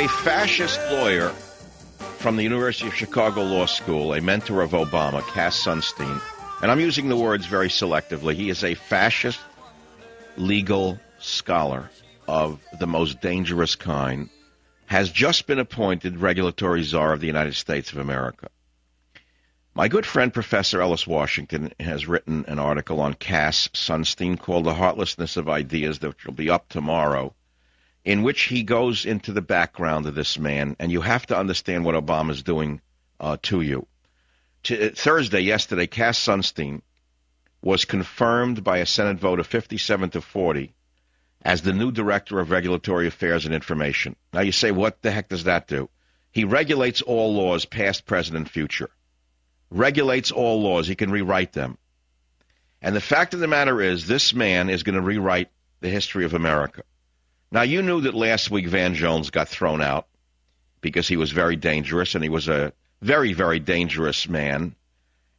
a fascist lawyer from the University of Chicago Law School, a mentor of Obama, Cass Sunstein, and I'm using the words very selectively. He is a fascist legal scholar of the most dangerous kind, has just been appointed regulatory czar of the United States of America. My good friend Professor Ellis Washington has written an article on Cass Sunstein called The Heartlessness of Ideas, that will be up tomorrow, in which he goes into the background of this man, and you have to understand what Obama's doing to you. Thursday, yesterday, Cass Sunstein was confirmed by a Senate vote of 57-40 as the new Director of Regulatory Affairs and Information. Now you say, what the heck does that do? He regulates all laws, past, present, and future. Regulates all laws. He can rewrite them. And the fact of the matter is, this man is going to rewrite the history of America. Now, you knew that last week Van Jones got thrown out because he was very dangerous, and he was a very, very dangerous man,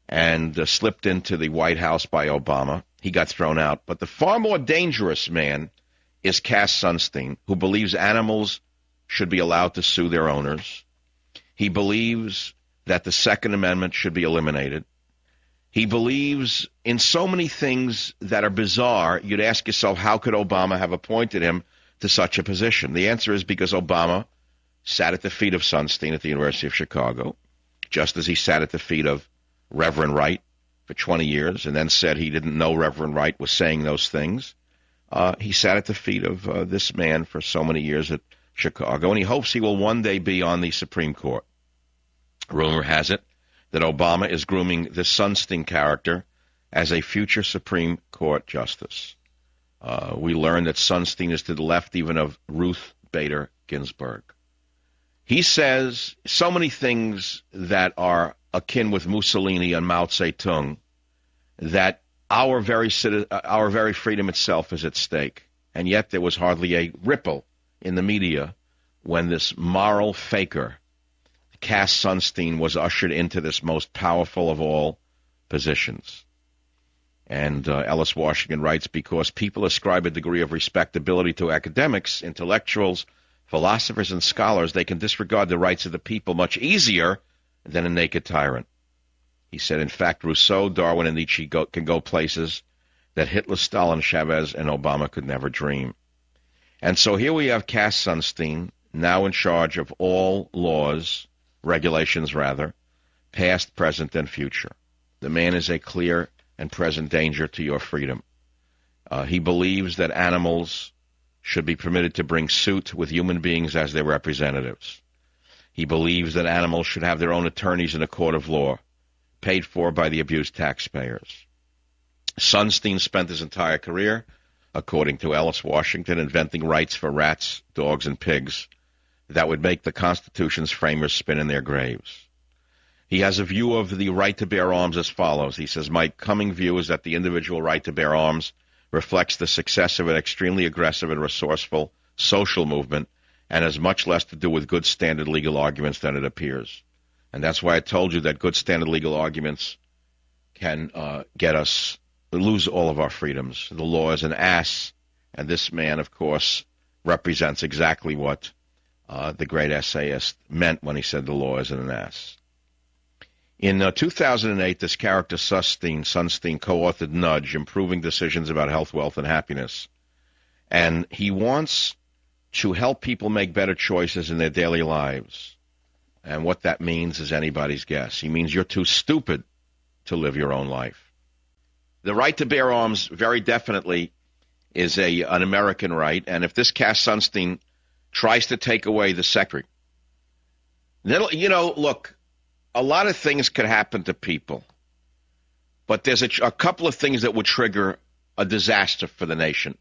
and slipped into the White House by Obama. He got thrown out. But the far more dangerous man is Cass Sunstein, who believes animals should be allowed to sue their owners. He believes that the Second Amendment should be eliminated. He believes in so many things that are bizarre. You'd ask yourself, how could Obama have appointed him to such a position? The answer is because Obama sat at the feet of Sunstein at the University of Chicago, just as he sat at the feet of Reverend Wright for 20 years and then said he didn't know Reverend Wright was saying those things. He sat at the feet of this man for so many years at Chicago, and he hopes he will one day be on the Supreme Court. Rumor has it that Obama is grooming this Sunstein character as a future Supreme Court justice. We learned that Sunstein is to the left even of Ruth Bader Ginsburg. He says so many things that are akin with Mussolini and Mao Zedong, that our very freedom itself is at stake. And yet there was hardly a ripple in the media when this moral faker, Cass Sunstein, was ushered into this most powerful of all positions. And Ellis Washington writes, because people ascribe a degree of respectability to academics, intellectuals, philosophers, and scholars, they can disregard the rights of the people much easier than a naked tyrant. He said, in fact, Rousseau, Darwin, and Nietzsche can go places that Hitler, Stalin, Chavez, and Obama could never dream. And so here we have Cass Sunstein, now in charge of all laws, regulations rather, past, present, and future. The man is a clear and present danger to your freedom. He believes that animals should be permitted to bring suit with human beings as their representatives. He believes that animals should have their own attorneys in a court of law, paid for by the abused taxpayers. Sunstein spent his entire career, according to Ellis Washington, inventing rights for rats, dogs, and pigs that would make the Constitution's framers spin in their graves. He has a view of the right to bear arms as follows. He says, my coming view is that the individual right to bear arms reflects the success of an extremely aggressive and resourceful social movement and has much less to do with good standard legal arguments than it appears. And that's why I told you that good standard legal arguments can get us lose all of our freedoms. The law is an ass, and this man, of course, represents exactly what the great essayist meant when he said the law is an ass. In 2008, this character Sunstein co-authored Nudge, Improving Decisions About Health, Wealth, and Happiness. And he wants to help people make better choices in their daily lives. And what that means is anybody's guess. He means you're too stupid to live your own life. The right to bear arms very definitely is an American right. And if this Cass Sunstein tries to take away the secretary, look, a lot of things could happen to people, but there's a couple of things that would trigger a disaster for the nation.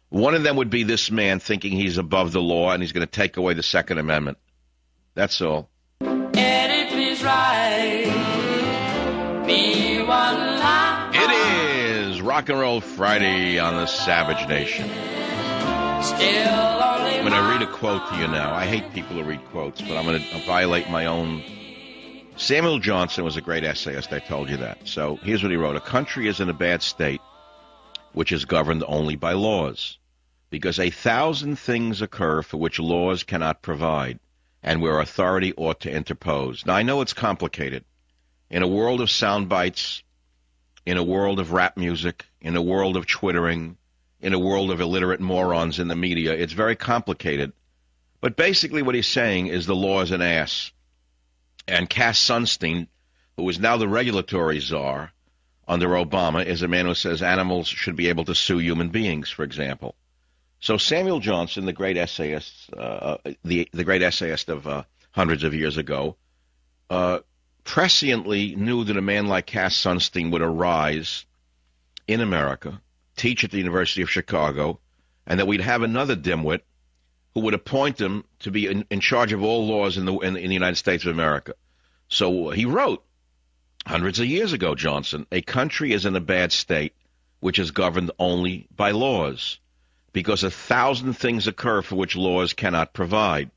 One of them would be this man thinking he's above the law and he's going to take away the Second Amendment. That's all. It is Rock and Roll Friday on the Savage Nation. I'm going to read a quote to you now. I hate people who read quotes, but I'm going to violate my own. Samuel Johnson was a great essayist, I told you that. So here's what he wrote. A country is in a bad state which is governed only by laws. because 1,000 things occur for which laws cannot provide, and where authority ought to interpose. Now, I know it's complicated. In a world of sound bites, in a world of rap music, in a world of twittering, in a world of illiterate morons in the media, it's very complicated. But basically what he's saying is the law is an ass. And Cass Sunstein, who is now the regulatory czar under Obama, is a man who says animals should be able to sue human beings, for example. So Samuel Johnson, the great essayist, the great essayist of hundreds of years ago, presciently knew that a man like Cass Sunstein would arise in America, teach at the University of Chicago, and that we'd have another dimwit who would appoint him to be in charge of all laws in the United States of America. So he wrote, hundreds of years ago, Johnson, a country is in a bad state which is governed only by laws, because 1,000 things occur for which laws cannot provide,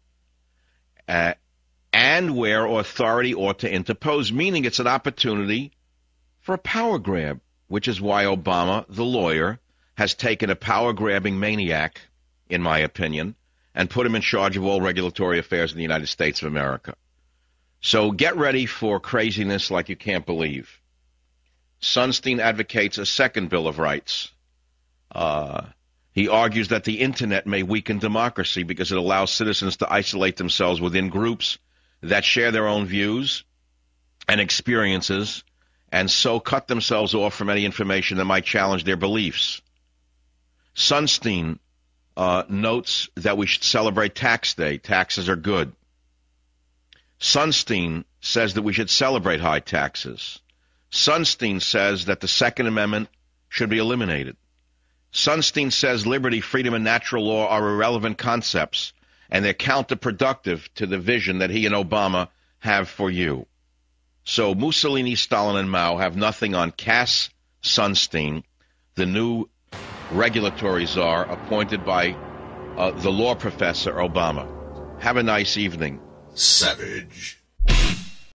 and where authority ought to interpose, meaning it's an opportunity for a power grab, which is why Obama, the lawyer, has taken a power-grabbing maniac, in my opinion, and put him in charge of all regulatory affairs in the United States of America. So get ready for craziness like you can't believe. Sunstein advocates a second Bill of Rights. He argues that the Internet may weaken democracy because it allows citizens to isolate themselves within groups that share their own views and experiences, and so cut themselves off from any information that might challenge their beliefs. Sunstein notes that we should celebrate Tax Day. Taxes are good. Sunstein says that we should celebrate high taxes. Sunstein says that the Second Amendment should be eliminated. Sunstein says liberty, freedom, and natural law are irrelevant concepts, and they're counterproductive to the vision that he and Obama have for you. So Mussolini, Stalin, and Mao have nothing on Cass Sunstein, the new regulatory czar appointed by the law professor Obama. Have a nice evening. Savage.